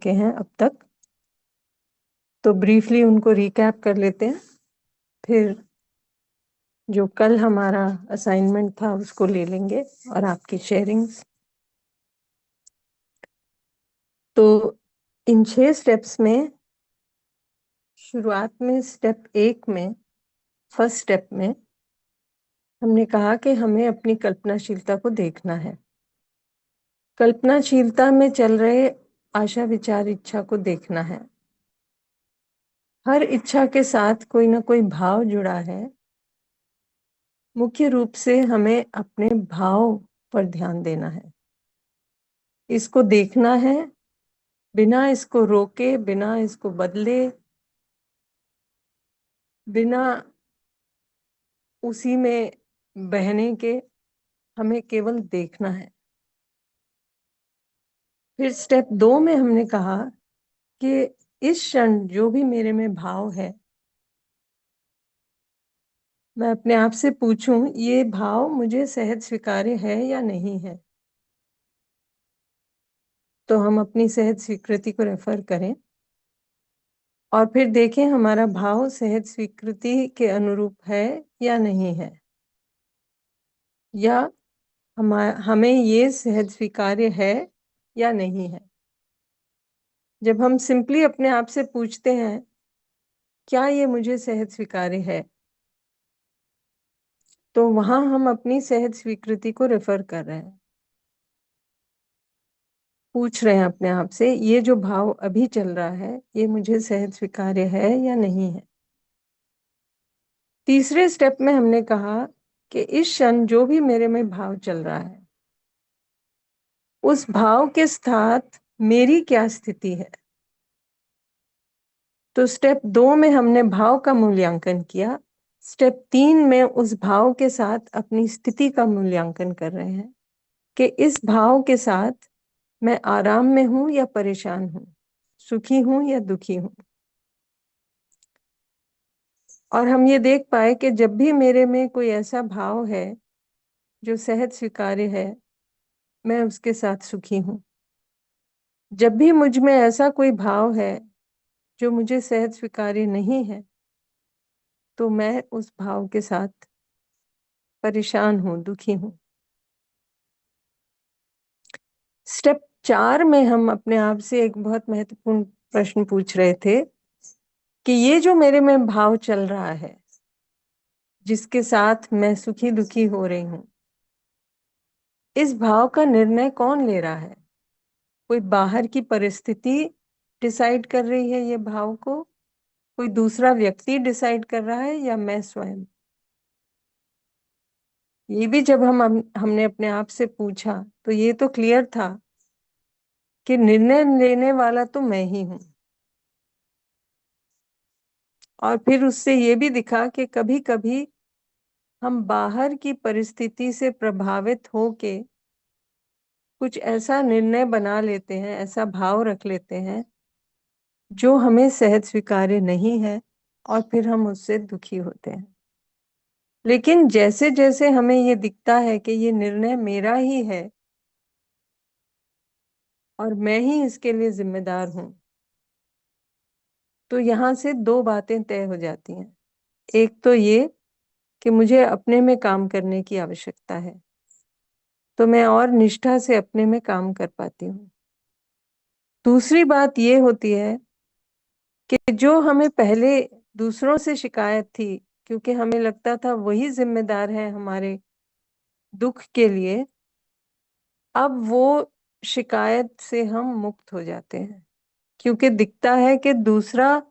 के हैं अब तक, तो ब्रीफली उनको रिकैप कर लेते हैं। फिर जो कल हमारा असाइनमेंट था उसको ले लेंगे और आपकी शेयरिंग्स। तो इन 6 स्टेप्स में शुरुआत में स्टेप 1 में, फर्स्ट स्टेप में हमने कहा कि हमें अपनी कल्पनाशीलता को देखना है। कल्पनाशीलता में चल रहे आशा विचार इच्छा को देखना है। हर इच्छा के साथ कोई ना कोई भाव जुड़ा है। मुख्य रूप से हमें अपने भाव पर ध्यान देना है, इसको देखना है, बिना इसको रोके, बिना इसको बदले, बिना उसी में बहने के, हमें केवल देखना है। फिर स्टेप 2 में हमने कहा कि इस क्षण जो भी मेरे में भाव है, मैं अपने आप से पूछूं ये भाव मुझे सहज स्वीकार्य है या नहीं है। तो हम अपनी सहज स्वीकृति को रेफर करें और फिर देखें हमारा भाव सहज स्वीकृति के अनुरूप है या नहीं है, या हमें ये सहज स्वीकार्य है या नहीं है। जब हम सिंपली अपने आप से पूछते हैं क्या ये मुझे सहज स्वीकार्य है, तो वहां हम अपनी सहज स्वीकृति को रेफर कर रहे हैं। पूछ रहे हैं अपने आप से ये जो भाव अभी चल रहा है ये मुझे सहज स्वीकार्य है या नहीं है। तीसरे स्टेप में हमने कहा कि इस क्षण जो भी मेरे में भाव चल रहा है उस भाव के साथ मेरी क्या स्थिति है। तो स्टेप 2 में हमने भाव का मूल्यांकन किया, स्टेप 3 में उस भाव के साथ अपनी स्थिति का मूल्यांकन कर रहे हैं कि इस भाव के साथ मैं आराम में हूं या परेशान हूं, सुखी हूं या दुखी हूं। और हम ये देख पाए कि जब भी मेरे में कोई ऐसा भाव है जो सहज स्वीकार्य है, मैं उसके साथ सुखी हूं। जब भी मुझ में ऐसा कोई भाव है जो मुझे सहज स्वीकार्य नहीं है, तो मैं उस भाव के साथ परेशान हूं, दुखी हूं। स्टेप 4 में हम अपने आप से एक बहुत महत्वपूर्ण प्रश्न पूछ रहे थे कि ये जो मेरे में भाव चल रहा है जिसके साथ मैं सुखी दुखी हो रही हूं, इस भाव का निर्णय कौन ले रहा है। कोई बाहर की परिस्थिति डिसाइड कर रही है ये भाव को, कोई दूसरा व्यक्ति डिसाइड कर रहा है, या मैं स्वयं। ये भी जब हमने अपने आप से पूछा तो ये तो क्लियर था कि निर्णय लेने वाला तो मैं ही हूं। और फिर उससे ये भी दिखा कि कभी कभी हम बाहर की परिस्थिति से प्रभावित होके कुछ ऐसा निर्णय बना लेते हैं, ऐसा भाव रख लेते हैं जो हमें सहज स्वीकार्य नहीं है, और फिर हम उससे दुखी होते हैं। लेकिन जैसे जैसे हमें ये दिखता है कि ये निर्णय मेरा ही है और मैं ही इसके लिए जिम्मेदार हूं, तो यहाँ से 2 बातें तय हो जाती हैं। एक तो ये कि मुझे अपने में काम करने की आवश्यकता है, तो मैं और निष्ठा से अपने में काम कर पाती हूँ। दूसरी बात ये होती है कि जो हमें पहले दूसरों से शिकायत थी, क्योंकि हमें लगता था वही जिम्मेदार है हमारे दुख के लिए, अब वो शिकायत से हम मुक्त हो जाते हैं, क्योंकि दिखता है कि दूसरा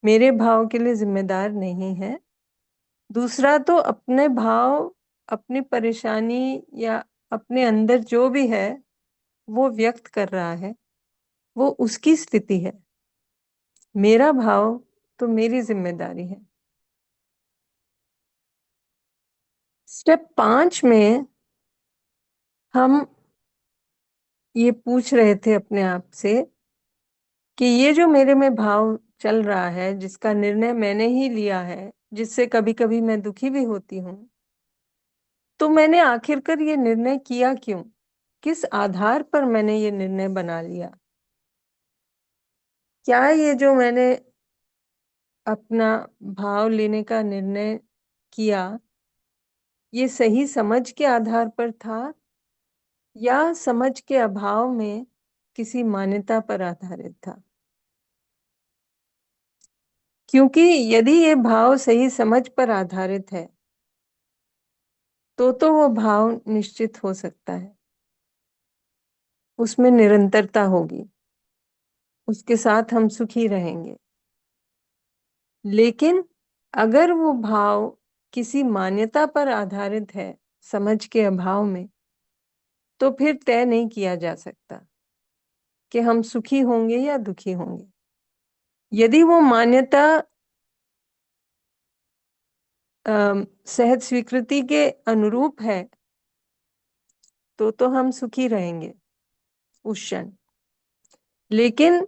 मेरे भाव के लिए जिम्मेदार नहीं है। दूसरा तो अपने भाव, अपनी परेशानी या अपने अंदर जो भी है वो व्यक्त कर रहा है, वो उसकी स्थिति है। मेरा भाव तो मेरी जिम्मेदारी है। स्टेप 5 में हम ये पूछ रहे थे अपने आप से कि ये जो मेरे में भाव चल रहा है जिसका निर्णय मैंने ही लिया है, जिससे कभी कभी मैं दुखी भी होती हूँ, तो मैंने आखिरकार ये निर्णय किया क्यों, किस आधार पर मैंने ये निर्णय बना लिया। क्या ये जो मैंने अपना भाव लेने का निर्णय किया, ये सही समझ के आधार पर था या समझ के अभाव में किसी मान्यता पर आधारित था? क्योंकि यदि ये भाव सही समझ पर आधारित है तो वो भाव निश्चित हो सकता है, उसमें निरंतरता होगी, उसके साथ हम सुखी रहेंगे। लेकिन अगर वो भाव किसी मान्यता पर आधारित है समझ के अभाव में, तो फिर तय नहीं किया जा सकता कि हम सुखी होंगे या दुखी होंगे। यदि वो मान्यता सहज स्वीकृति के अनुरूप है तो हम सुखी रहेंगे उस क्षण। लेकिन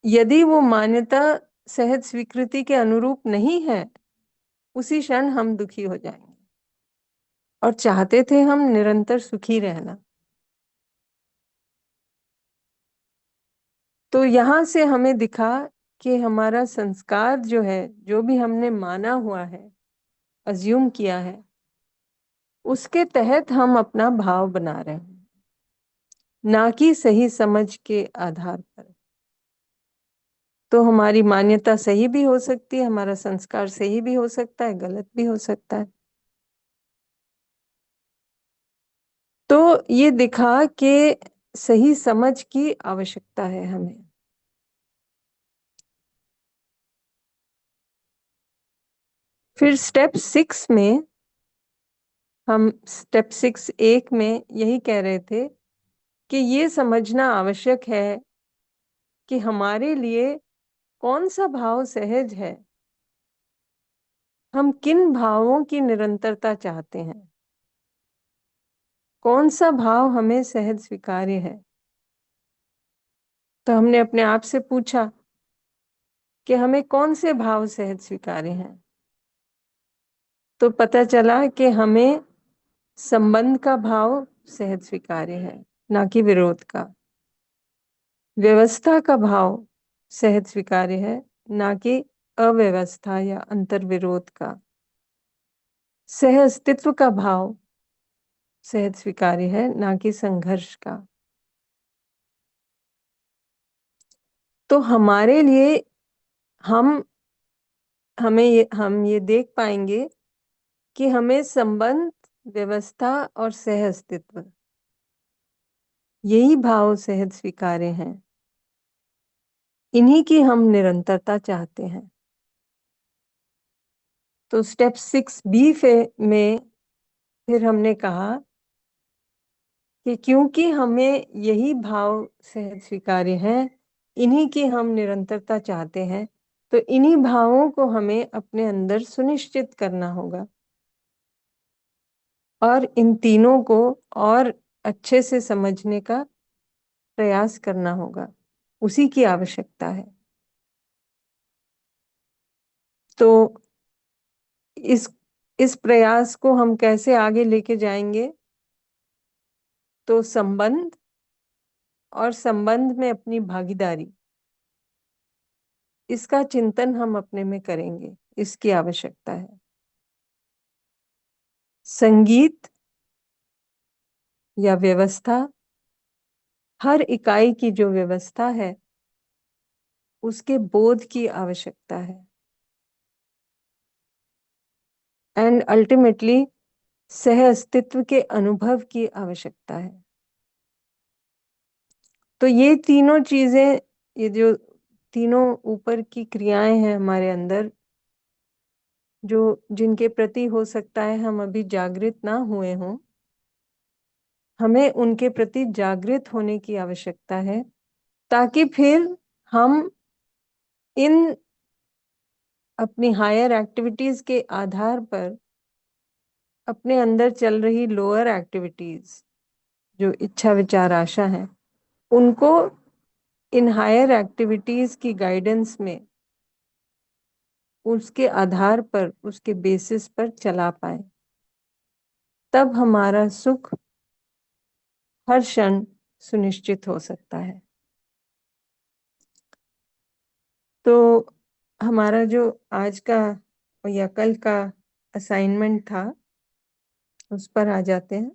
यदि वो मान्यता सहज स्वीकृति के अनुरूप नहीं है, उसी क्षण हम दुखी हो जाएंगे। और चाहते थे हम निरंतर सुखी रहना। तो यहाँ से हमें दिखा कि हमारा संस्कार जो है, जो भी हमने माना हुआ है, अज्यूम किया है, उसके तहत हम अपना भाव बना रहे हैं, ना कि सही समझ के आधार पर। तो हमारी मान्यता सही भी हो सकती है, हमारा संस्कार सही भी हो सकता है, गलत भी हो सकता है। तो ये दिखा कि सही समझ की आवश्यकता है हमें। फिर स्टेप 6 में हम स्टेप 6(1) में यही कह रहे थे कि ये समझना आवश्यक है कि हमारे लिए कौन सा भाव सहज है, हम किन भावों की निरंतरता चाहते हैं, कौन सा भाव हमें सहज स्वीकार्य है। तो हमने अपने आप से पूछा कि हमें कौन से भाव सहज स्वीकार्य हैं। तो पता चला कि हमें संबंध का भाव सहज स्वीकार्य है, ना कि विरोध का। व्यवस्था का भाव सहज स्वीकार्य है, ना कि अव्यवस्था या अंतर्विरोध का। सह अस्तित्व का भाव सहज स्वीकार्य है, ना कि संघर्ष का। तो हमारे लिए हम हम ये देख पाएंगे कि हमें संबंध, व्यवस्था और सह अस्तित्व, यही भाव सहज स्वीकार्य हैं। इन्हीं की हम निरंतरता चाहते हैं। तो स्टेप 6B में फिर हमने कहा कि क्योंकि हमें यही भाव सहज स्वीकार्य हैं, इन्हीं की हम निरंतरता चाहते हैं, तो इन्हीं भावों को हमें अपने अंदर सुनिश्चित करना होगा और इन तीनों को और अच्छे से समझने का प्रयास करना होगा। उसी की आवश्यकता है। तो इस इस प्रयास को हम कैसे आगे लेके जाएंगे? तो संबंध और संबंध में अपनी भागीदारी, इसका चिंतन हम अपने में करेंगे, इसकी आवश्यकता है। संगीत या व्यवस्था, हर इकाई की जो व्यवस्था है उसके बोध की आवश्यकता है। एंड अल्टीमेटली सह अस्तित्व के अनुभव की आवश्यकता है। तो ये तीनों चीजें, ये जो तीनों ऊपर की क्रियाएं हैं हमारे अंदर, जो जिनके प्रति हो सकता है हम अभी जागृत ना हुए हों, हमें उनके प्रति जागृत होने की आवश्यकता है, ताकि फिर हम इन अपनी हायर एक्टिविटीज के आधार पर अपने अंदर चल रही लोअर एक्टिविटीज, जो इच्छा विचार आशा है, उनको इन हायर एक्टिविटीज की गाइडेंस में उसके आधार पर, उसके बेसिस पर चला पाए। तब हमारा सुख हर क्षण सुनिश्चित हो सकता है। तो हमारा जो आज का या कल का असाइनमेंट था उस पर आ जाते हैं।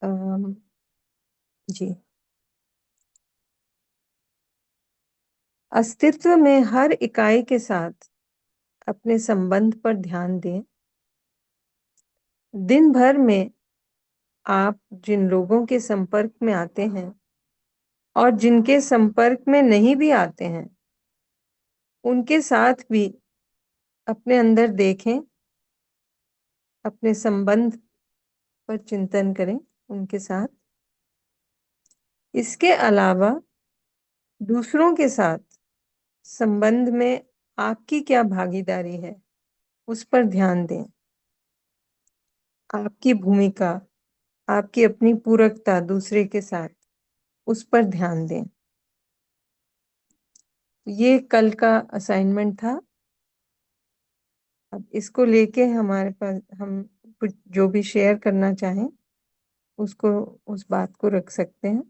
अम, जी, अस्तित्व में हर इकाई के साथ अपने संबंध पर ध्यान दें। दिन भर में आप जिन लोगों के संपर्क में आते हैं और जिनके संपर्क में नहीं भी आते हैं, उनके साथ भी अपने अंदर देखें, अपने संबंध पर चिंतन करें उनके साथ। इसके अलावा दूसरों के साथ संबंध में आपकी क्या भागीदारी है, उस पर ध्यान दें। आपकी भूमिका, आपकी अपनी पूरकता दूसरे के साथ, उस पर ध्यान दें। ये कल का असाइनमेंट था। अब इसको लेके हमारे पास हम कुछ जो भी शेयर करना चाहें उसको, उस बात को रख सकते हैं,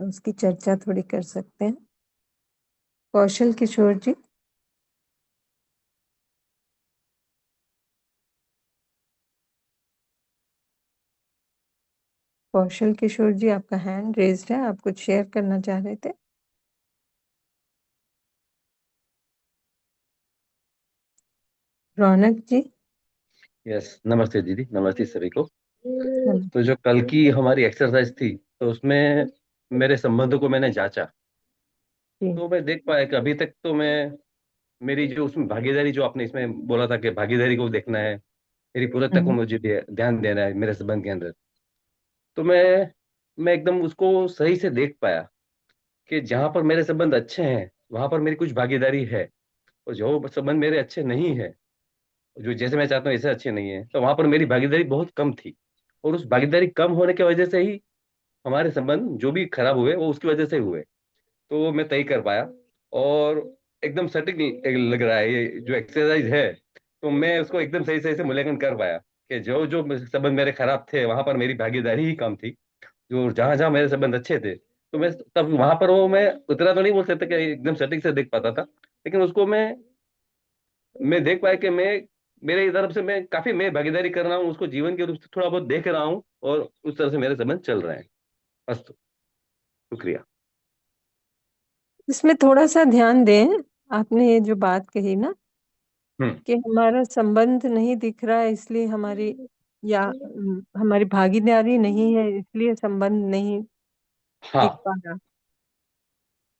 उसकी चर्चा थोड़ी कर सकते हैं। कौशल किशोर जी। कौशल किशोर जी, आपका हैंड रेज्ड है, आप कुछ शेयर करना चाह रहे थे। रौनक जी। यस, नमस्ते दीदी, नमस्ते सभी को। नमस्ते तो जो कल की हमारी एक्सरसाइज थी, तो उसमें मेरे संबंधों को मैंने जांचा। जी। तो मैं देख पाया कि अभी तक तो मैं मेरी जो उसमें भागीदारी, जो आपने इसमें बोला था कि भागीदारी को देखना है, मेरी पूर्णता को हम्म, मुझे ध्यान देना है मेरे संबंध के अंदर। तो मैं एकदम उसको सही से देख पाया कि जहां पर मेरे संबंध अच्छे हैं वहां पर मेरी कुछ भागीदारी है, और जो संबंध मेरे अच्छे नहीं है, जो जैसे मैं चाहता हूँ ऐसे अच्छे नहीं है, तो वहां पर मेरी भागीदारी बहुत कम थी। और उस भागीदारी कम होने की वजह से ही हमारे संबंध जो भी खराब हुए वो उसकी वजह से हुए। तो वो मैं तय कर पाया, और एकदम सटीक लग रहा है ये जो एक्सरसाइज है। तो मैं उसको एकदम सही सही से मूल्यांकन कर पाया कि जो जो संबंध मेरे खराब थे वहां पर मेरी भागीदारी ही कम थी। जो जहां जहां मेरे संबंध अच्छे थे, तो मैं तब वहां पर वो मैं उतना तो नहीं बोल सकता कि एकदम सटीक से देख पाता था, लेकिन उसको मैं देख पाया कि मैं मेरे तरफ से मैं भागीदारी कर रहा हूँ, उसको जीवन के रूप से थोड़ा बहुत देख रहा हूँ, और उस तरह से मेरे संबंध चल रहे हैं। बस, तो शुक्रिया। इसमें थोड़ा सा ध्यान दें। आपने ये जो बात कही ना हम्म। कि हमारा संबंध नहीं दिख रहा है इसलिए हमारी, या हमारी भागीदारी नहीं है इसलिए संबंध नहीं दिख हाँ, पा रहा,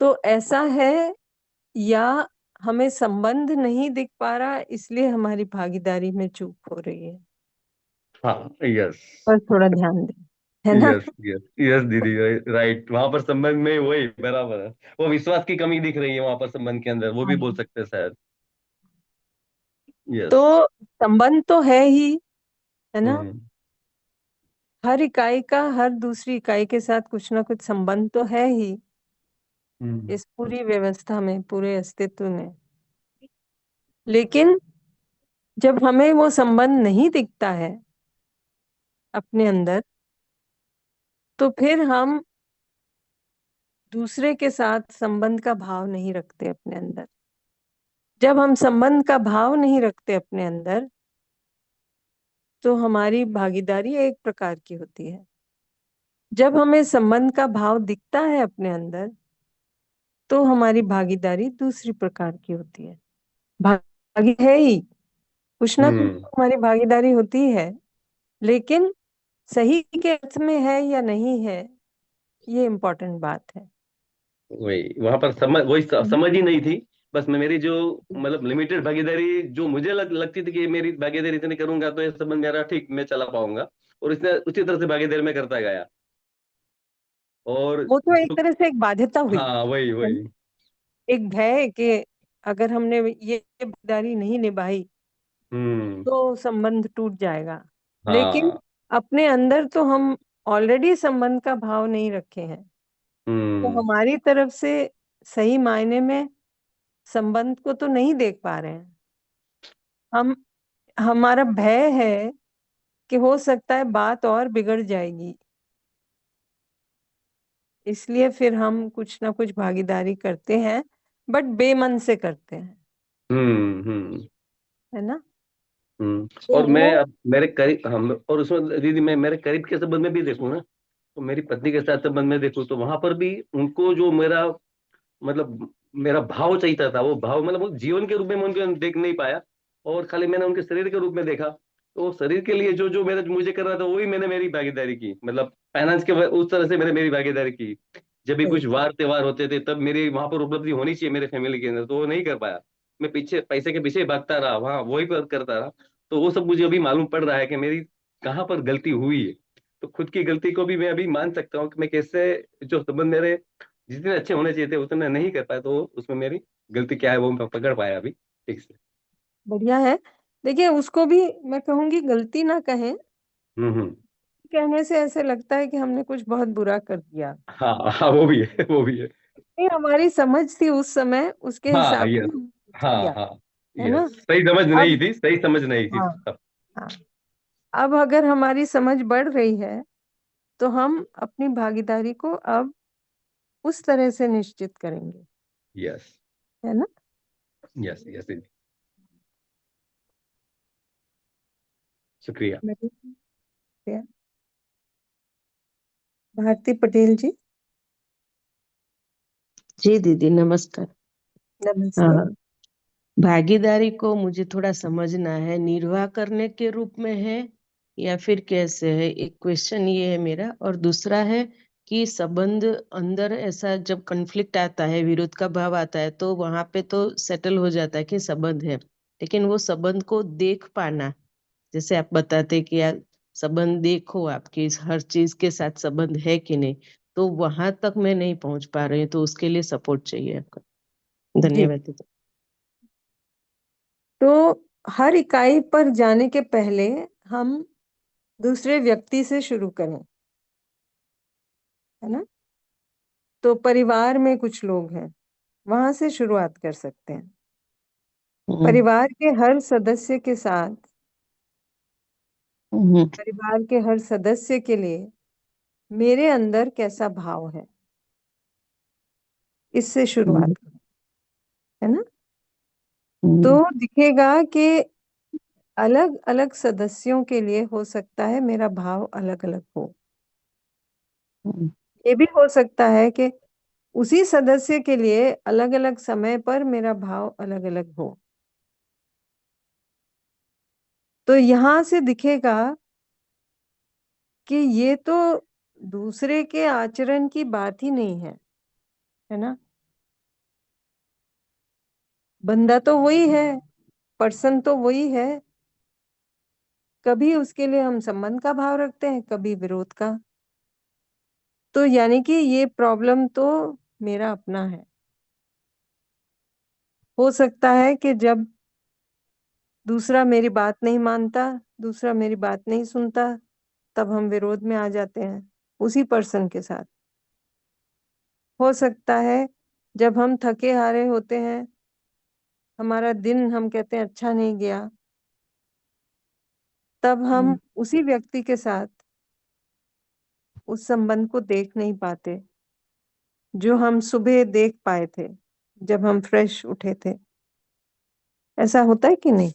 तो ऐसा है, या हमें संबंध नहीं दिख पा रहा इसलिए हमारी भागीदारी में चूक हो रही है। हाँ। यस, पर थोड़ा ध्यान दें, है ना। यस, यस, यस दीदी, राइट। वहां पर संबंध में वही बराबर है, वो विश्वास की कमी दिख रही है वहां पर संबंध के अंदर, वो भी बोल हाँ। सकते हैं शायद। यस। तो संबंध तो है ही, है ना। हम्म। हर इकाई का हर दूसरी इकाई के साथ कुछ ना कुछ संबंध तो है ही, हम्म। इस पूरी व्यवस्था में, पूरे अस्तित्व में। लेकिन जब हमें वो संबंध नहीं दिखता है अपने अंदर, तो फिर हम दूसरे के साथ संबंध का भाव नहीं रखते अपने अंदर। जब हम संबंध का भाव नहीं रखते अपने अंदर, तो हमारी भागीदारी एक प्रकार की होती है। जब हमें संबंध का भाव दिखता है अपने अंदर, तो हमारी भागीदारी दूसरी प्रकार की होती है। भागी है ही, कुछ ना कुछ हम्म। तो हमारी भागीदारी होती है, लेकिन सही के अर्थ में है या नहीं है, ये इम्पोर्टेंट बात है। वही वहां पर वही हम्म। समझ ही नहीं थी। बस मैं मेरी जो मतलब लिमिटेड भागीदारी जो मुझे लगती थी कि मेरी भागीदारी इतनी करूंगा तो ये संबंध मेरा ठीक मैं चला पाऊंगा, और इसने उसी तरह से भागीदारी में करता गया। और वो तो एक तरह से एक बाध्यता हुई, हाँ, वही है वही। ना? एक भय कि अगर हमने ये भागीदारी नहीं निभाई हम्म। तो संबंध टूट जाएगा। लेकिन हाँ। अपने अंदर तो हम ऑलरेडी संबंध का भाव नहीं रखे हैं, तो हम्म। हमारी तरफ से सही मायने में संबंध को तो नहीं देख पा रहे हैं हम। हमारा भय है कि हो सकता है बात और बिगड़ जाएगी, इसलिए फिर हम कुछ ना कुछ भागीदारी करते हैं, बट बेमन से करते हैं, हम्म। है ना? तो और वो मैं अब मेरे करीब हम और उसमें दीदी मैं मेरे करीब के संबंध में भी देखूँ ना, तो मेरी पत्नी के साथ संबंध में देखूँ तो वहां पर भी उनको जो मेरा मतलब मेरा भाव चाहिए था, वो भाव मतलब वो जीवन के रूप में मैं उनको देख नहीं पाया, और खाली मैंने उनके शरीर के रूप में देखा। तो शरीर के लिए जो जो मेरा मुझे करना था वही मैंने मेरी भागीदारी की, मतलब फाइनेंस के उस तरह से मैंने मेरी भागीदारी की। जब भी कुछ सही। वार त्योहार होते थे तब मेरी वहां पर उपलब्धि होनी चाहिए मेरे फैमिली के अंदर, तो वो नहीं कर पाया। मैं पीछे पैसे के पीछे ही भागता रहा, वहां वही पर करता रहा। तो वो सब मुझे अभी मालूम पड़ रहा है कि मेरी कहाँ पर गलती हुई है। तो खुद की गलती को भी मैं अभी मान सकता हूँ कि मैं कैसे जो संबंध मेरे जितने अच्छे होने चाहिए थे उतने नहीं कर पाया, तो उसमें मेरी गलती क्या है वो मैं पकड़ पाया अभी ठीक से। बढ़िया है। देखिए, उसको भी मैं कहूंगी गलती ना कहें, हम्म। कहने से ऐसे लगता है कि हमने कुछ बहुत बुरा कर दिया। हाँ हाँ, वो भी है वो भी है। ये हमारी समझ थी उस समय, उसके हाँ हिसाब से यस। हमने कुछ हाँ किया, हाँ है यस, ना? सही समझ नहीं अब थी, सही समझ नहीं थी हाँ, तब। हाँ, अब अगर हमारी समझ बढ़ रही है, तो हम अपनी भागीदारी को अब उस तरह से निश्चित करेंगे, यस है ना? यस यस दीदी, शुक्रिया। बढ़िया। भारती पटेल जी। जी दीदी नमस्कार। नमस्ते। हाँ, भागीदारी को मुझे थोड़ा समझना है, निर्वाह करने के रूप में है या फिर कैसे है, एक क्वेश्चन ये है मेरा। और दूसरा है कि संबंध अंदर ऐसा जब कॉन्फ्लिक्ट आता है, विरोध का भाव आता है, तो वहां पे तो सेटल हो जाता है कि संबंध है, लेकिन वो संबंध को देख पाना, जैसे आप बताते कि यार संबंध देखो, आपकी हर चीज के साथ संबंध है कि नहीं, तो वहां तक मैं नहीं पहुंच पा रही हूँ, तो उसके लिए सपोर्ट चाहिए आपका। जी, धन्यवाद दीदी। तो हर इकाई पर जाने के पहले हम दूसरे व्यक्ति से शुरू करें, है ना? तो परिवार में कुछ लोग हैं, वहां से शुरुआत कर सकते हैं। हम्म, परिवार के हर सदस्य के साथ, हम्म, परिवार के हर सदस्य के लिए मेरे अंदर कैसा भाव है, इससे हम्म, शुरुआत करें, है ना? तो हम्म, दिखेगा कि अलग अलग सदस्यों के लिए हो सकता है मेरा भाव अलग अलग हो। हम्म, ये भी हो सकता है कि उसी सदस्य के लिए अलग अलग समय पर मेरा भाव अलग अलग हो। तो यहां से दिखेगा कि ये तो दूसरे के आचरण की बात ही नहीं है ना? बंदा तो वही है, पर्सन तो वही है। कभी उसके लिए हम संबंध का भाव रखते हैं, कभी विरोध का। तो यानी कि ये प्रॉब्लम तो मेरा अपना है। हो सकता है कि जब दूसरा मेरी बात नहीं मानता, दूसरा मेरी बात नहीं सुनता, तब हम विरोध में आ जाते हैं उसी पर्सन के साथ। हो सकता है जब हम थके हारे होते हैं, हमारा दिन हम कहते हैं अच्छा नहीं गया, तब हम हम्म, उसी व्यक्ति के साथ उस संबंध को देख नहीं पाते जो हम सुबह देख पाए थे, जब हम फ्रेश उठे थे। ऐसा होता है कि नहीं?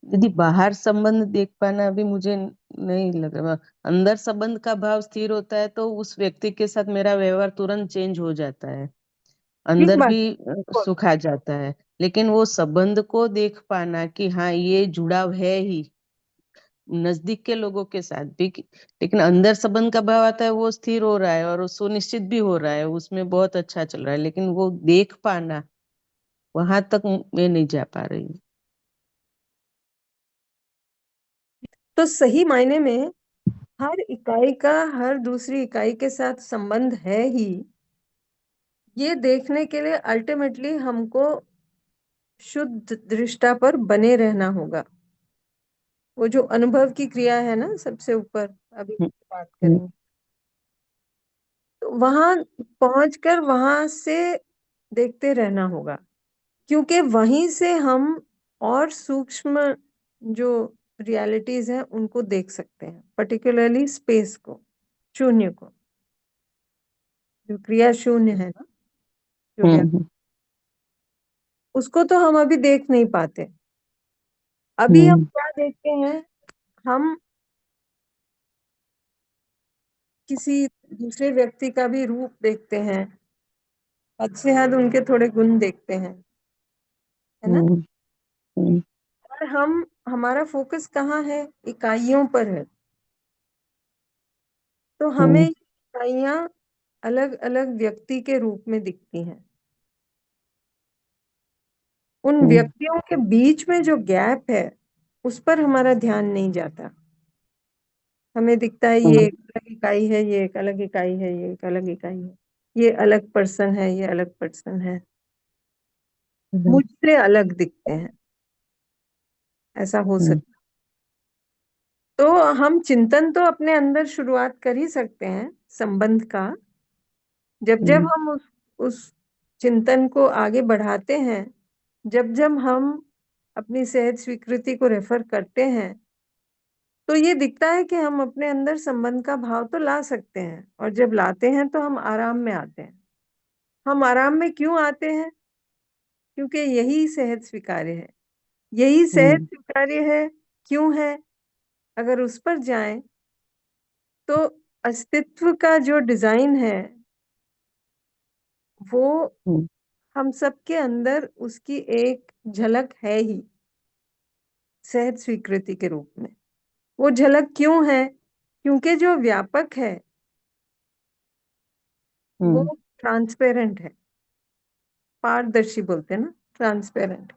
दीदी बाहर संबंध देख पाना अभी मुझे नहीं लग रहा। अंदर संबंध का भाव स्थिर होता है तो उस व्यक्ति के साथ मेरा व्यवहार तुरंत चेंज हो जाता है, ठीक अंदर बात। भी सुख आ जाता है। लेकिन वो संबंध को देख पाना कि हाँ ये जुड़ाव है ही, नजदीक के लोगों के साथ भी, लेकिन अंदर संबंध का भाव आता है, वो स्थिर हो रहा है और वो सुनिश्चित भी हो रहा है, उसमें बहुत अच्छा चल रहा है, लेकिन वो देख पाना, वहां तक मैं नहीं जा पा रही हूँ। तो सही मायने में हर इकाई का हर दूसरी इकाई के साथ संबंध है ही, ये देखने के लिए अल्टीमेटली हमको शुद्ध दृष्टा पर बने रहना होगा। वो जो अनुभव की क्रिया है ना, सबसे ऊपर अभी हम्म, बात हम्म, करेंगे, तो वहां पहुंचकर वहां से देखते रहना होगा, क्योंकि वहीं से हम और सूक्ष्म जो रियलिटीज हैं उनको देख सकते हैं, पर्टिकुलरली स्पेस को, शून्य को। जो क्रिया शून्य है ना, जो व्यक्ति, उसको तो हम अभी देख नहीं पाते। अभी हम क्या देखते हैं, हम किसी दूसरे व्यक्ति का भी रूप देखते हैं, हद से हद उनके थोड़े गुण देखते हैं, है ना। और हमारा फोकस कहाँ है, इकाइयों पर है। तो हमें इकाइयां अलग अलग व्यक्ति के रूप में दिखती हैं। उन व्यक्तियों के बीच में जो गैप है, उस पर हमारा ध्यान नहीं जाता। हमें दिखता है ये एक अलग इकाई है, ये एक अलग इकाई है, ये एक अलग इकाई है, ये अलग पर्सन है, ये अलग पर्सन है, मुझसे अलग दिखते हैं। ऐसा हो सकता। तो हम चिंतन तो अपने अंदर शुरुआत कर ही सकते हैं संबंध का। जब जब हम उस चिंतन को आगे बढ़ाते हैं, जब जब हम अपनी सहज स्वीकृति को रेफर करते हैं, तो ये दिखता है कि हम अपने अंदर संबंध का भाव तो ला सकते हैं। और जब लाते हैं तो हम आराम में आते हैं। हम आराम में क्यों आते हैं? क्योंकि यही सहज स्वीकार्य है। यही सहज स्वीकार्य है। क्यों है? अगर उस पर जाएं तो अस्तित्व का जो डिजाइन है, वो हम सबके अंदर उसकी एक झलक है ही, सहज स्वीकृति के रूप में। वो झलक क्यों है? क्योंकि जो व्यापक है वो ट्रांसपेरेंट है, पारदर्शी बोलते हैं ना, ट्रांसपेरेंट।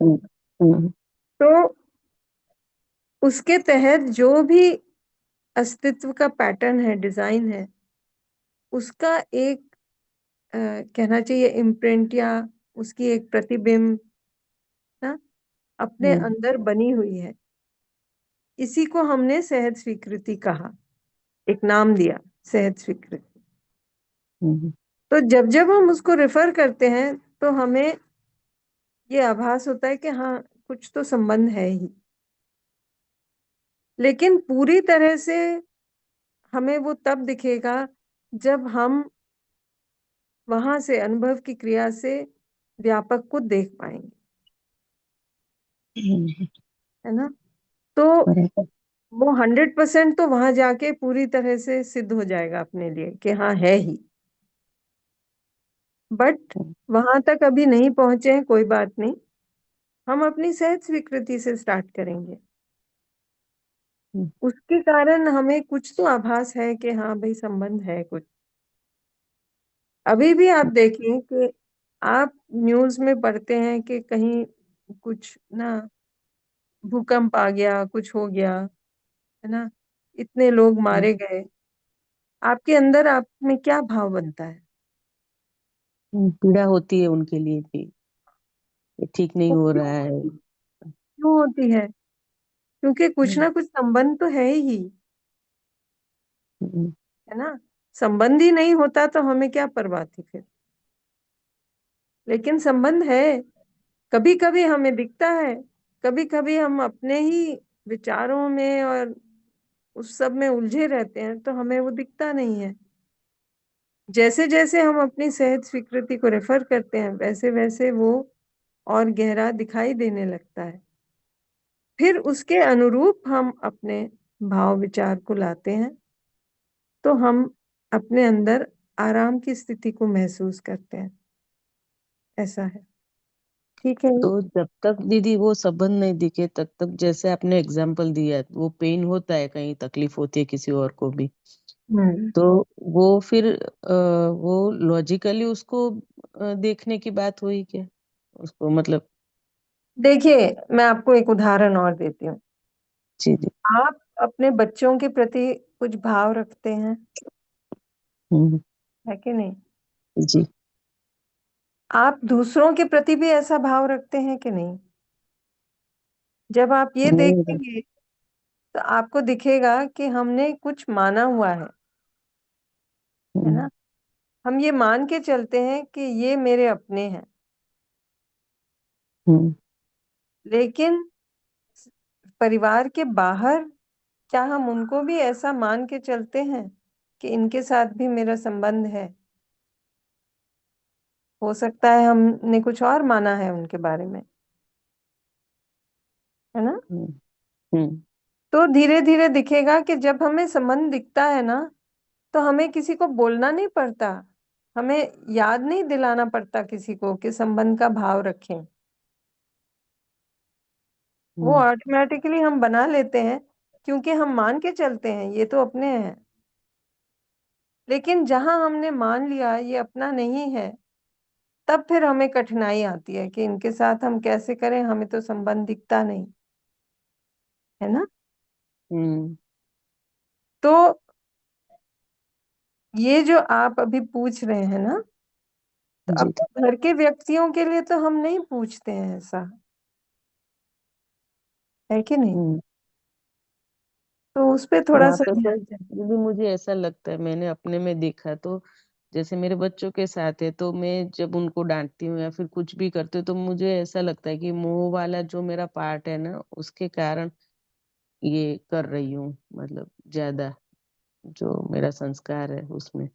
तो उसके तहत जो भी अस्तित्व का पैटर्न है, डिजाइन है, उसका एक कहना चाहिए इम्प्रिंट, या उसकी एक प्रतिबिंब ना अपने अंदर बनी हुई है। इसी को हमने सहज स्वीकृति कहा, एक नाम दिया, सहज स्वीकृति। तो जब जब हम उसको रेफर करते हैं तो हमें ये आभास होता है कि हाँ, कुछ तो संबंध है ही। लेकिन पूरी तरह से हमें वो तब दिखेगा जब हम वहां से अनुभव की क्रिया से व्यापक को देख पाएंगे, है ना। तो वो 100% तो वहां जाके पूरी तरह से सिद्ध हो जाएगा अपने लिए कि हाँ है ही। बट वहां तक अभी नहीं पहुंचे हैं, कोई बात नहीं। हम अपनी सहज स्वीकृति से स्टार्ट करेंगे। उसके कारण हमें कुछ तो आभास है कि हाँ भाई, संबंध है कुछ। अभी भी आप देखें कि आप न्यूज में पढ़ते हैं कि कहीं कुछ ना भूकंप आ गया, कुछ हो गया, है ना, इतने लोग मारे गए। आपके अंदर आप में क्या भाव बनता है? पीड़ा होती है उनके लिए भी, ये ठीक नहीं वो हो क्यों रहा है। क्यों होती है? क्योंकि कुछ ना कुछ संबंध तो है ही, है ना। संबंध ही नहीं होता तो हमें क्या परवाह थी फिर। लेकिन संबंध है। कभी कभी हमें दिखता है, कभी कभी हम अपने ही विचारों में और उस सब में उलझे रहते हैं, तो हमें वो दिखता नहीं है। जैसे जैसे हम अपनी सहज स्वीकृति को रेफर करते हैं, वैसे वैसे वो और गहरा दिखाई देने लगता है। फिर उसके अनुरूप हम अपने भाव विचार को लाते हैं, तो हम अपने अंदर आराम की स्थिति को महसूस करते हैं। ऐसा है। ठीक है। तो जब तक दीदी वो संबंध नहीं दिखे तब तक, जैसे आपने एग्जाम्पल दिया, वो पेन होता है, कहीं तकलीफ होती है किसी और को भी, हम्म। तो वो फिर वो लॉजिकली उसको देखने की बात हुई क्या, उसको मतलब। देखिए, मैं आपको एक उदाहरण और देती हूँ। जी जी। आप अपने बच्चों के प्रति कुछ भाव रखते हैं, हम्म, है कि नहीं? जी। आप दूसरों के प्रति भी ऐसा भाव रखते हैं कि नहीं? जब आप ये नहीं। देखेंगे तो आपको दिखेगा कि हमने कुछ माना हुआ है हम्म, ना। हम ये मान के चलते हैं कि ये मेरे अपने हैं। हम्म, लेकिन परिवार के बाहर क्या हम उनको भी ऐसा मान के चलते हैं कि इनके साथ भी मेरा संबंध है? हो सकता है हमने कुछ और माना है उनके बारे में, है ना। हम्म हम्म तो धीरे धीरे दिखेगा कि जब हमें संबंध दिखता है ना, तो हमें किसी को बोलना नहीं पड़ता, हमें याद नहीं दिलाना पड़ता किसी को कि संबंध का भाव रखें। वो हम्म ऑटोमेटिकली हम बना लेते हैं, क्योंकि हम मान के चलते हैं ये तो अपने हैं। लेकिन जहां हमने मान लिया ये अपना नहीं है, तब फिर हमें कठिनाई आती है कि इनके साथ हम कैसे करें, हमें तो संबंध दिखता नहीं, है ना। हम्म तो ये जो आप अभी पूछ रहे हैं ना, तो जी। अपने घर के व्यक्तियों के लिए तो हम नहीं पूछते हैं ऐसा, है कि नहीं। हम्म तो उस पे थोड़ा वहां सा पे पर ध्यान दें। दीदी मुझे ऐसा लगता है, मैंने अपने में देखा तो, जैसे मेरे बच्चों के साथ है तो मैं जब उनको डांटती हूँ या फिर कुछ भी करती हूँ तो मुझे ऐसा लगता है कि मोह वाला जो मेरा पार्ट है ना उसके कारण ये कर रही हूँ, मतलब ज्यादा जो मेरा संस्कार है उसमें।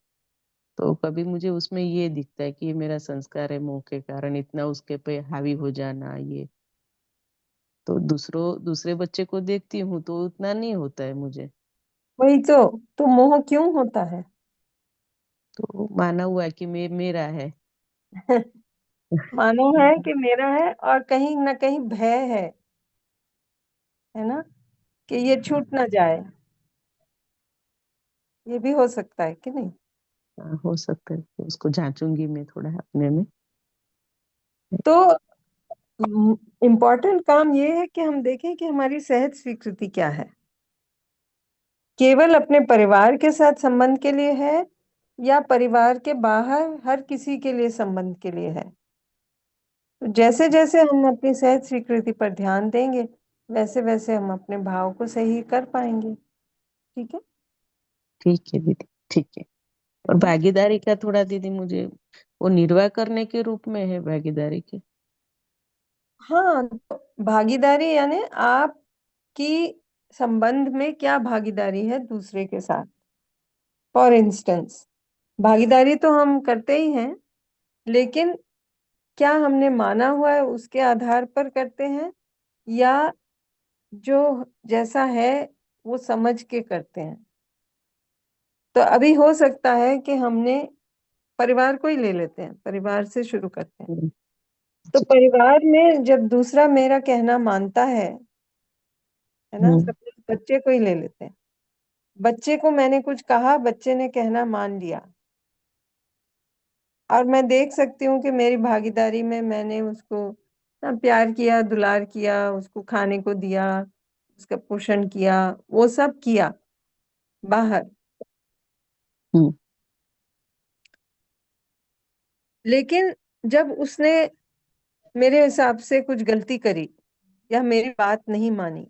तो कभी मुझे उसमें ये दिखता है कि ये मेरा संस्कार है, मोह के कारण इतना उसके पे हावी हो जाना ये। तो दूसरे बच्चे को देखती हूँ तो उतना नहीं होता है मुझे। वही तो मोह क्यों होता है। तो माना हुआ है कि मेरा है। मानो है कि मेरा है, और कहीं ना कहीं भय है ना, कि ये छूट ना जाए। ये भी हो सकता है कि नहीं। हाँ, हो सकता है, तो उसको जांचूंगी मैं थोड़ा अपने में। तो इम्पोर्टेंट काम ये है कि हम देखें कि हमारी सहज स्वीकृति क्या है, केवल अपने परिवार के साथ संबंध के लिए है, या परिवार के बाहर हर किसी के लिए संबंध के लिए है। तो जैसे जैसे हम अपनी सहज स्वीकृति पर ध्यान देंगे, वैसे वैसे हम अपने भाव को सही कर पाएंगे। ठीक है। ठीक है दीदी, ठीक है। और है ना? भागीदारी का थोड़ा दीदी मुझे, वो निर्वाह करने के रूप में है भागीदारी के। हाँ, तो भागीदारी यानी आपकी संबंध में क्या भागीदारी है दूसरे के साथ। फॉर इंस्टेंस, भागीदारी तो हम करते ही हैं, लेकिन क्या हमने माना हुआ है उसके आधार पर करते हैं, या जो जैसा है वो समझ के करते हैं। तो अभी हो सकता है कि हमने परिवार को ही ले लेते हैं, परिवार से शुरू करते हैं। हम्म, तो जी। परिवार में जब दूसरा मेरा कहना मानता है ना, हम्म सपोज बच्चे को ही ले लेते हैं। बच्चे को मैंने कुछ कहा, बच्चे ने कहना मान लिया, और मैं देख सकती हूँ कि मेरी भागीदारी में मैंने उसको ना प्यार किया, दुलार किया, उसको खाने को दिया, उसका पोषण किया, वो सब किया बाहर। हम्म लेकिन जब उसने मेरे हिसाब से कुछ गलती करी या मेरी बात नहीं मानी,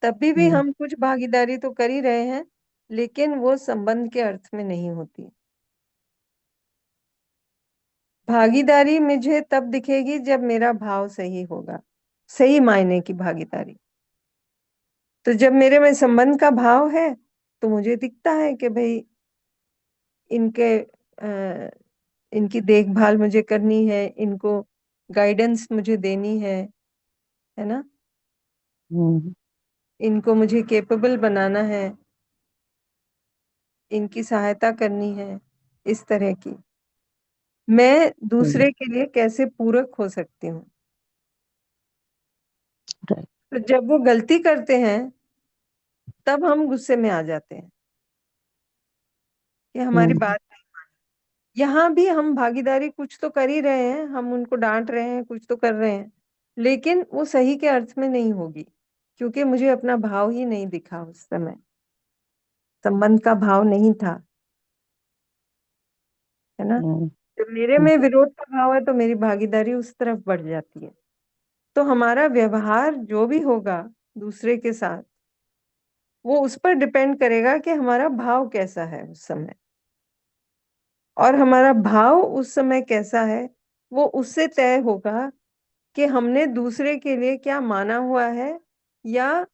तभी भी हम्म हम कुछ भागीदारी तो कर ही रहे हैं, लेकिन वो संबंध के अर्थ में नहीं होती। भागीदारी मुझे तब दिखेगी जब मेरा भाव सही होगा, सही मायने की भागीदारी। तो जब मेरे में संबंध का भाव है, तो मुझे दिखता है कि भाई इनके इनकी देखभाल मुझे करनी है, इनको गाइडेंस मुझे देनी है ना, हम्म इनको मुझे केपेबल बनाना है, इनकी सहायता करनी है, इस तरह की। मैं हम्म, दूसरे के लिए कैसे पूरक हो सकती हूँ। राइट। तो जब वो गलती करते हैं, तब हम गुस्से में आ जाते हैं कि हमारी हम्म बात, यहाँ भी हम भागीदारी कुछ तो कर ही रहे हैं, हम उनको डांट रहे हैं, कुछ तो कर रहे हैं, लेकिन वो सही के अर्थ में नहीं होगी, क्योंकि मुझे अपना भाव ही नहीं दिखा उस समय, संबंध का भाव नहीं था, है ना। हम्म जब मेरे हम्म में विरोध का भाव है, तो मेरी भागीदारी उस तरफ बढ़ जाती है। तो हमारा व्यवहार जो भी होगा दूसरे के साथ, वो उस पर डिपेंड करेगा कि हमारा भाव कैसा है उस समय, और हमारा भाव उस समय कैसा है, वो उससे तय होगा कि हमने दूसरे के लिए क्या माना हुआ है, या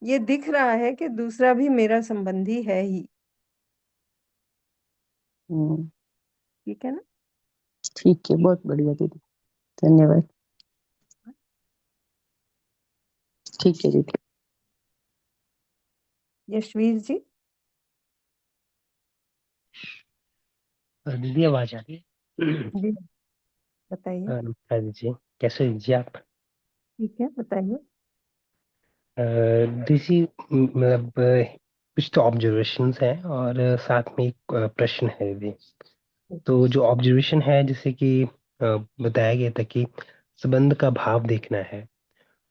ये दिख रहा है कि दूसरा भी मेरा संबंधी है ही। हम्म, ठीक है ना। ठीक है, बहुत बढ़िया दीदी, धन्यवाद। ठीक है दीदी। यशवीर जी। दीदी आवाज आ रही है? जी बताइए। नमस्कार दीदी, कैसे हो जी आप? ठीक है, बताइए। दीदी मतलब कुछ तो ऑब्जर्वेशंस हैं और साथ में एक प्रश्न है दीदी। तो जो ऑब्जर्वेशन है, जैसे कि बताया गया था कि संबंध का भाव देखना है।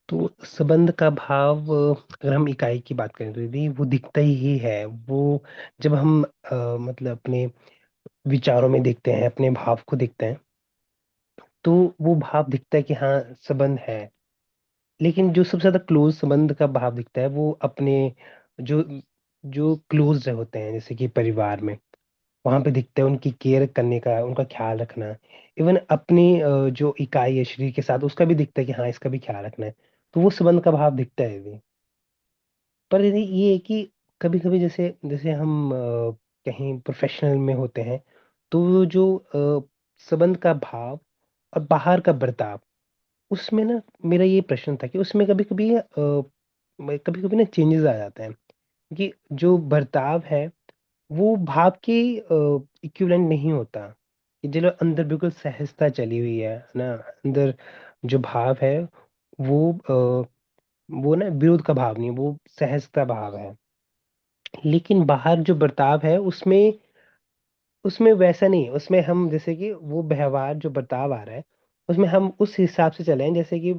तो संबंध का भाव, अगर हम इकाई की बात करें तो दीदी वो दिखता ही है। वो जब हम मतलब अपने विचारों में देखते हैं, अपने भाव को देखते हैं, तो वो भाव दिखता है कि हाँ संबंध है। लेकिन जो सबसे ज्यादा क्लोज संबंध का भाव दिखता है वो अपने जो जो क्लोज होते हैं, जैसे कि परिवार में, वहां पे दिखता है उनकी केयर करने का, उनका ख्याल रखना। इवन अपनी जो इकाई है शरीर के साथ, उसका भी दिखता है कि हाँ इसका भी ख्याल रखना है। तो वो संबंध का भाव दिखता है भी। पर यदि ये है कि कभी कभी जैसे जैसे हम कहीं प्रोफेशनल में होते हैं, तो वो जो संबंध का भाव और बाहर का बर्ताव, उसमें ना मेरा ये प्रश्न था कि उसमें कभी कभी कभी कभी ना चेंजेस आ जाते हैं। क्योंकि जो बर्ताव है वो भाव के इक्विवेलेंट नहीं होता। कि जो अंदर बिल्कुल सहजता चली हुई है ना, अंदर जो भाव है वो वो ना विरोध का भाव नहीं, वो सहजता भाव है। लेकिन बाहर जो बर्ताव है उसमें उसमें वैसा नहीं है। उसमें हम जैसे कि वो व्यवहार जो बर्ताव आ रहा है, उसमें हम उस हिसाब से चलें। जैसे कि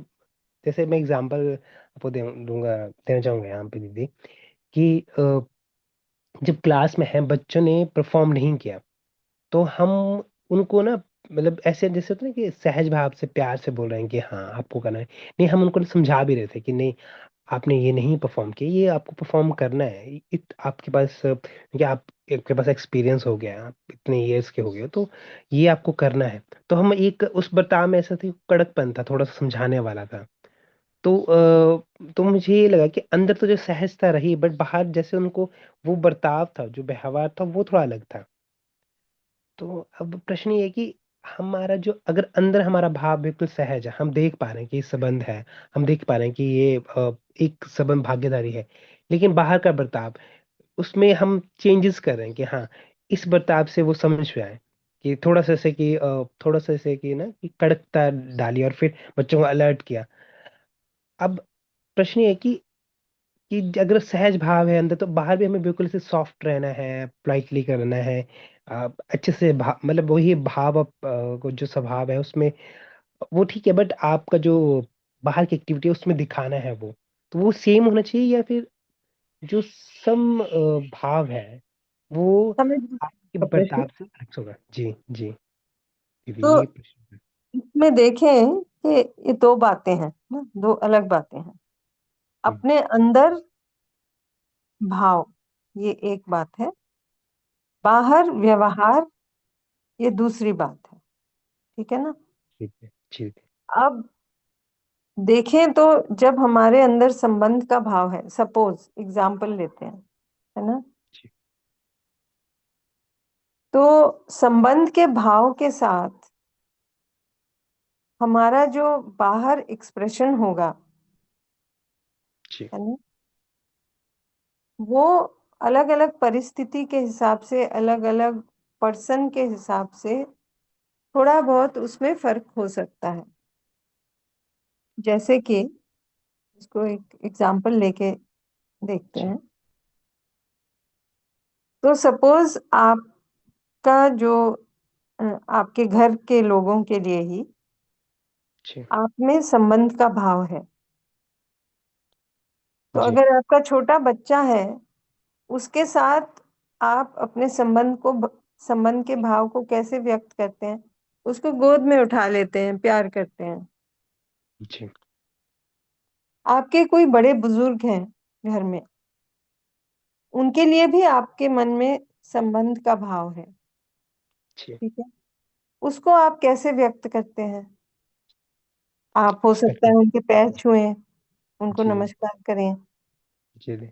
जैसे मैं एग्जांपल आपको देना चाहूंगा यहाँ पे दीदी, कि जब क्लास में है बच्चों ने परफॉर्म नहीं किया, तो हम उनको ना मतलब ऐसे जैसे होता है ना कि सहज भाव से प्यार से बोल रहे हैं कि हाँ आपको करना है। नहीं, हम उनको समझा भी रहे थे कि नहीं, आपने ये नहीं परफॉर्म किया, ये आपको परफॉर्म करना है। आपके पास कि आपके पास एक्सपीरियंस हो गया, आप इतने इयर्स के हो गए, तो ये आपको करना है। तो हम एक उस बर्ताव में ऐसा थी, कड़कपन था, थोड़ा सा समझाने वाला था। तो तो मुझे ये लगा कि अंदर तो जो सहजता रही, बट बाहर जैसे उनको वो बर्ताव था, जो व्यवहार था, वो थोड़ा अलग था। तो अब प्रश्न ये है कि हमारा जो, अगर अंदर हमारा भाव बिल्कुल सहज है, हम देख पा रहे हैं कि संबंध है, हम देख पा रहे हैं कि ये एक संबंध भागीदारी है, लेकिन बाहर का बर्ताव, उसमें हम चेंजेस कर रहे हैं कि हाँ इस बर्ताव से वो समझ में आए, कि थोड़ा सा ऐसे कि थोड़ा सा ऐसे कि ना कि कड़कता डाली और फिर बच्चों को अलर्ट किया। अब प्रश्न ये है कि अगर सहज भाव है अंदर, तो बाहर भी हमें बिल्कुल से सॉफ्ट रहना है, पोलाइटली करना है, अच्छे से मतलब वही भाव को जो स्वभाव है उसमें, वो ठीक है। बट आपका जो बाहर की एक्टिविटी है उसमें दिखाना है वो, तो वो सेम होना चाहिए, या फिर जो सम भाव है वो समझ आपके गए प्रश्न। बर्ताव से अलग होगा। जी जी दीदी, तो ये प्रश्न है। इसमें देखें कि ये दो बातें हैं ना, दो अलग बातें हैं। हम्म, अपने अंदर भाव, ये एक बात है। बाहर व्यवहार, ये दूसरी बात है। ठीक है ना। ठीक है, ठीक है। अब देखें तो जब हमारे अंदर संबंध का भाव है, सपोज एग्जाम्पल लेते हैं, है ना। ठीक। तो संबंध के भाव के साथ हमारा जो बाहर एक्सप्रेशन होगा, ठीक। है ना, वो अलग अलग परिस्थिति के हिसाब से, अलग अलग पर्सन के हिसाब से थोड़ा बहुत उसमें फर्क हो सकता है। जैसे कि इसको एक एग्जाम्पल लेके देखते ठीक। हैं। तो सपोज आपका जो आपके घर के लोगों के लिए ही ठीक। आप में संबंध का भाव है। तो जी। अगर आपका छोटा बच्चा है, उसके साथ आप अपने संबंध के भाव को कैसे व्यक्त करते हैं? उसको गोद में उठा लेते हैं, प्यार करते हैं। जी। आपके कोई बड़े बुजुर्ग हैं घर में, उनके लिए भी आपके मन में संबंध का भाव है। ठीक। ठीक है। उसको आप कैसे व्यक्त करते हैं? आप हो सकता है रिस्पेक्ट। उनके पैर छुएं, उनको जी। नमस्कार करें, जी दी।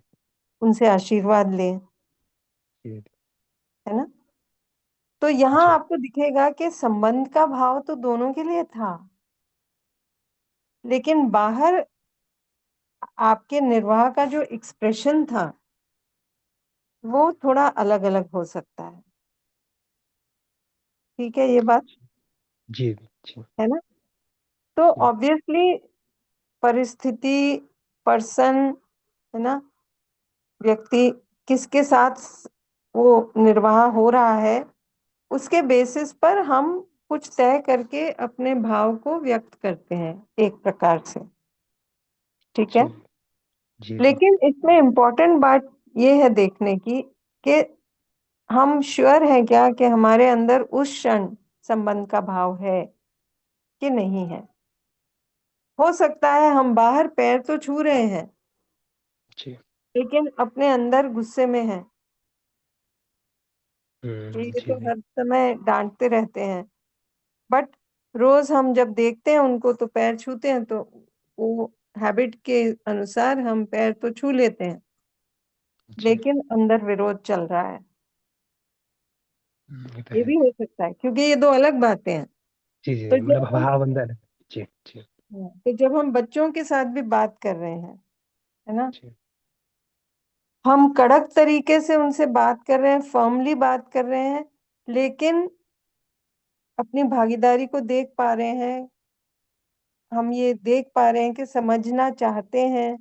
उनसे आशीर्वाद लें, जी दी। है ना। तो यहाँ जी आपको दिखेगा कि संबंध का भाव तो दोनों के लिए था, लेकिन बाहर आपके निर्वाह का जो एक्सप्रेशन था वो थोड़ा अलग अलग हो सकता है। ठीक है, ये बात जी जी है ना? तो जी ऑब्वियसली परिस्थिति, पर्सन, है ना, व्यक्ति किसके साथ वो निर्वाह हो रहा है, उसके बेसिस पर हम कुछ तय करके अपने भाव को व्यक्त करते हैं एक प्रकार से। ठीक है, जी जी जी लेकिन इसमें इम्पोर्टेंट बात ये है देखने की कि हम श्योर हैं क्या कि हमारे अंदर उस क्षण संबंध का भाव है कि नहीं है। हो सकता है हम बाहर पैर तो छू रहे हैं जी लेकिन अपने अंदर गुस्से में हैं कि ये जी तो जी हर समय डांटते रहते हैं, बट रोज हम जब देखते हैं उनको तो पैर छूते हैं, तो वो हैबिट के अनुसार हम पैर तो छू लेते हैं, जी लेकिन अंदर विरोध चल रहा है। ये तो ये है। भी हो सकता है क्योंकि ये दो अलग बातें हैं। जी तो जी मतलब जब हम भाव अंदर है। जी जी तो जब हम बच्चों के साथ भी बात कर रहे हैं, है ना, जी हम कड़क तरीके से उनसे बात कर रहे हैं, फर्मली बात कर रहे हैं, लेकिन अपनी भागीदारी को देख पा रहे हैं, हम ये देख पा रहे हैं कि समझना चाहते हैं,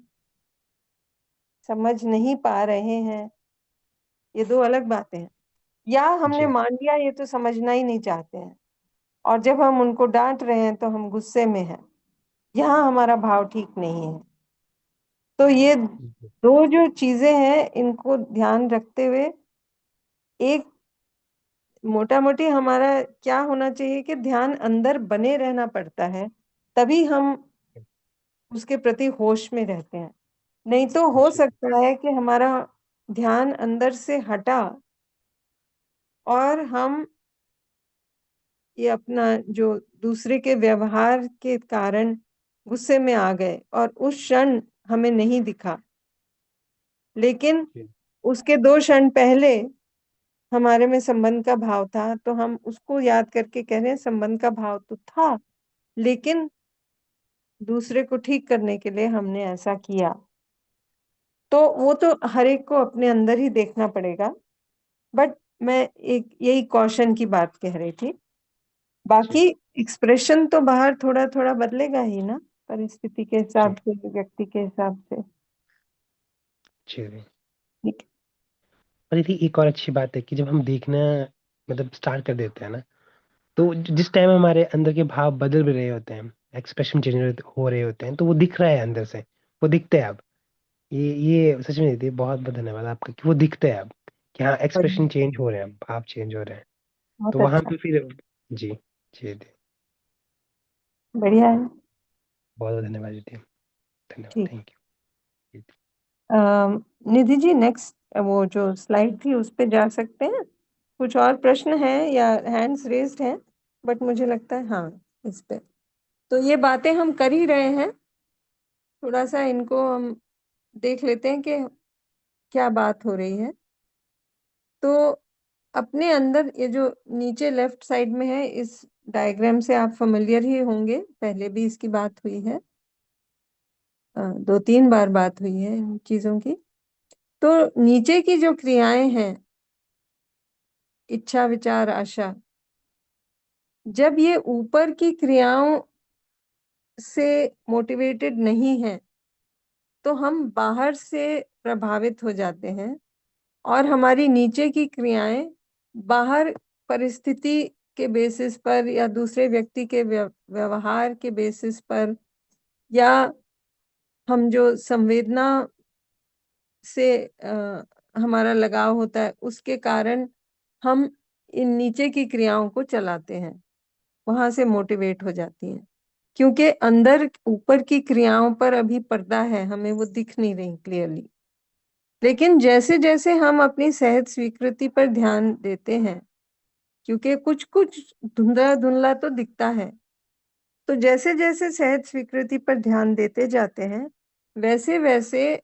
समझ नहीं पा रहे हैं। ये दो अलग बातें हैं। या हमने जी मान लिया ये तो समझना ही नहीं चाहते हैं, और जब हम उनको डांट रहे हैं तो हम गुस्से में हैं, यहाँ हमारा भाव ठीक नहीं है। तो ये जी दो जो चीजें हैं इनको ध्यान रखते हुए एक मोटा मोटी हमारा क्या होना चाहिए कि ध्यान अंदर बने रहना पड़ता है, तभी हम उसके प्रति होश में रहते हैं। नहीं तो हो जी सकता है कि हमारा ध्यान अंदर से हटा और हम ये अपना जो दूसरे के व्यवहार के कारण गुस्से में आ गए और उस क्षण हमें नहीं दिखा, लेकिन जी उसके 2 क्षण पहले हमारे में संबंध का भाव था, तो हम उसको याद करके कह रहे हैं संबंध का भाव तो था, लेकिन दूसरे को ठीक करने के लिए हमने ऐसा किया। तो वो तो हर एक को अपने अंदर ही देखना पड़ेगा, बट मैं एक यही कॉशन की बात कह रही थी। जी बाकी एक्सप्रेशन तो बाहर थोड़ा थोड़ा बदलेगा ही ना, परिस्थिति के जी हिसाब से, व्यक्ति के हिसाब से। जी जी। ठीक और ये एक और अच्छी बात है कि जब हम देखना मतलब स्टार्ट कर देते हैं ना, तो जिस टाइम हमारे अंदर के भाव बदल भी रहे होते हैं, एक्सप्रेशन चेंज हो रहे होते हैं, तो वो दिख रहा है अंदर से, वो दिखते हैं अब। ये सच में दीदी बहुत बहुत धन्यवाद आपका कि वो दिखते हैं अब कि हाँ बढ़िया, एक्सप्रेशन चेंज हो रहे हैं, भाव चेंज हो रहे हैं। तो बहुत वहां अच्छा, पे फिर जी जी दीदी बढ़िया है। बहुत बहुत धन्यवाद दीदी, धन्यवाद, ठीक। Thank you. Nidhi ji, next वो जो स्लाइड थी उस पे जा सकते हैं? कुछ और प्रश्न हैं या हैंड्स रेज्ड हैं? बट मुझे लगता है हाँ, इस पे तो ये बातें हम कर ही रहे हैं, थोड़ा सा इनको हम देख लेते हैं कि क्या बात हो रही है। तो अपने अंदर ये जो नीचे लेफ्ट साइड में है, इस डायग्राम से आप फेमिलियर ही होंगे, पहले भी इसकी बात हुई है, 2-3 बार बात हुई है इन चीजों की। तो नीचे की जो क्रियाएं हैं, इच्छा, विचार, आशा, जब ये ऊपर की क्रियाओं से मोटिवेटेड नहीं है तो हम बाहर से प्रभावित हो जाते हैं, और हमारी नीचे की क्रियाएं बाहर परिस्थिति के बेसिस पर या दूसरे व्यक्ति के व्यवहार के बेसिस पर, या हम जो संवेदना से हमारा लगाव होता है उसके कारण हम इन नीचे की क्रियाओं को चलाते हैं, वहां से मोटिवेट हो जाती हैं, क्योंकि अंदर ऊपर की क्रियाओं पर अभी पर्दा है, हमें वो दिख नहीं रही क्लियरली। लेकिन जैसे जैसे हम अपनी सहज स्वीकृति पर ध्यान देते हैं, क्योंकि कुछ कुछ धुंधला धुंधला तो दिखता है, तो जैसे जैसे सहज स्वीकृति पर ध्यान देते जाते हैं, वैसे वैसे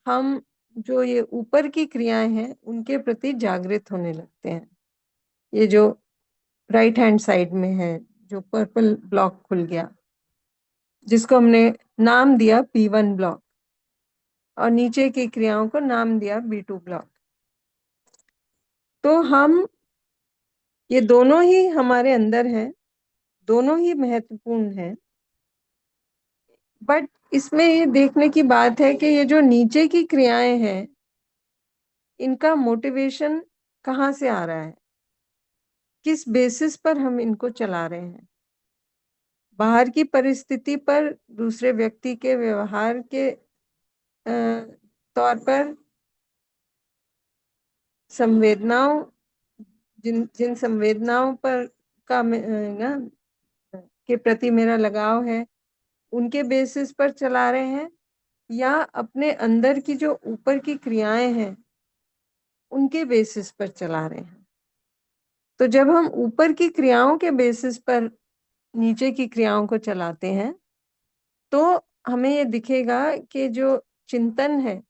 हम जो ये ऊपर की क्रियाएं हैं उनके प्रति जागृत होने लगते हैं। ये जो राइट हैंड साइड में है, जो पर्पल ब्लॉक खुल गया, जिसको हमने नाम दिया P1 ब्लॉक, और नीचे की क्रियाओं को नाम दिया B2 ब्लॉक। तो हम ये दोनों ही हमारे अंदर हैं, दोनों ही महत्वपूर्ण हैं, बट इसमें ये देखने की बात है कि ये जो नीचे की क्रियाएं हैं, इनका मोटिवेशन कहाँ से आ रहा है, किस बेसिस पर हम इनको चला रहे हैं। बाहर की परिस्थिति पर, दूसरे व्यक्ति के व्यवहार के तौर पर, संवेदनाओं, जिन जिन संवेदनाओं पर का ना के प्रति मेरा लगाव है, उनके बेसिस पर चला रहे हैं, या अपने अंदर की जो ऊपर की क्रियाएं हैं उनके बेसिस पर चला रहे हैं। तो जब हम ऊपर की क्रियाओं के बेसिस पर नीचे की क्रियाओं को चलाते हैं, तो हमें ये दिखेगा कि जो चिंतन है,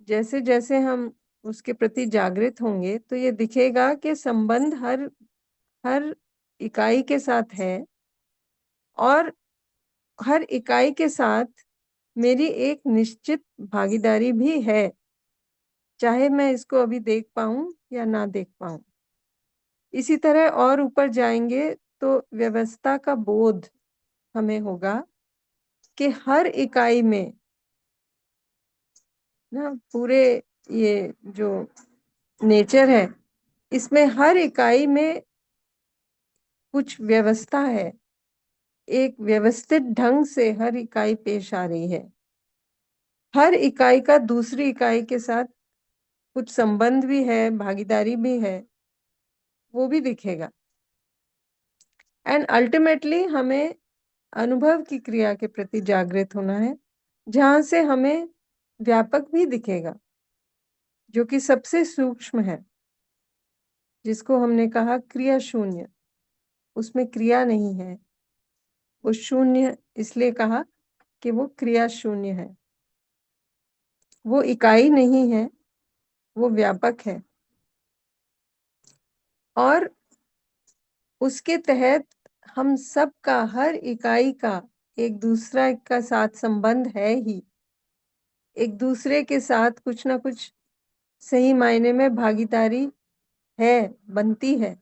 जैसे जैसे हम उसके प्रति जागृत होंगे, तो ये दिखेगा कि संबंध हर हर इकाई के साथ है, और हर इकाई के साथ मेरी एक निश्चित भागीदारी भी है, चाहे मैं इसको अभी देख पाऊं या ना देख पाऊं। इसी तरह और ऊपर जाएंगे तो व्यवस्था का बोध हमें होगा कि हर इकाई में ना, पूरे ये जो नेचर है, इसमें हर इकाई में कुछ व्यवस्था है, एक व्यवस्थित ढंग से हर इकाई पेश आ रही है। हर इकाई का दूसरी इकाई के साथ कुछ संबंध भी है, भागीदारी भी है, वो भी दिखेगा। एंड अल्टीमेटली हमें अनुभव की क्रिया के प्रति जागृत होना है, जहां से हमें व्यापक भी दिखेगा, जो कि सबसे सूक्ष्म है, जिसको हमने कहा क्रिया शून्य। उसमें क्रिया नहीं है, वो शून्य इसलिए कहा कि वो क्रिया शून्य है। वो इकाई नहीं है, वो व्यापक है, और उसके तहत हम सब का, हर इकाई का एक दूसरा का साथ संबंध है ही, एक दूसरे के साथ कुछ ना कुछ सही मायने में भागीदारी है, बनती है,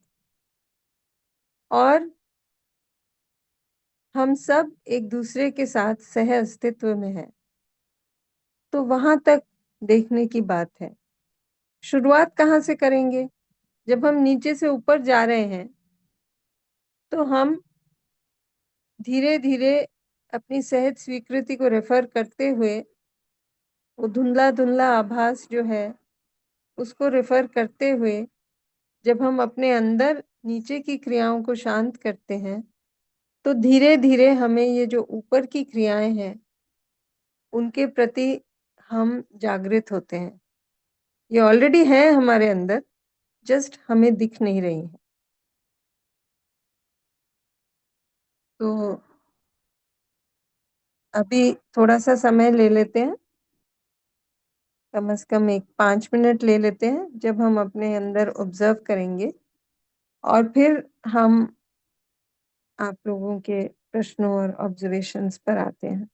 और हम सब एक दूसरे के साथ सह अस्तित्व में है। तो वहां तक देखने की बात है। शुरुआत कहाँ से करेंगे? जब हम नीचे से ऊपर जा रहे हैं, तो हम धीरे धीरे अपनी सहज स्वीकृति को रेफर करते हुए, वो धुंधला धुंधला आभास जो है उसको रेफर करते हुए, जब हम अपने अंदर नीचे की क्रियाओं को शांत करते हैं, तो धीरे धीरे हमें ये जो ऊपर की क्रियाएं हैं उनके प्रति हम जागृत होते हैं। ये ऑलरेडी है हमारे अंदर, जस्ट हमें दिख नहीं रही है। तो अभी थोड़ा सा समय ले लेते हैं, कम से कम 5 मिनट ले लेते हैं, जब हम अपने अंदर ऑब्जर्व करेंगे, और फिर हम आप लोगों के प्रश्नों और ऑब्जर्वेशंस पर आते हैं।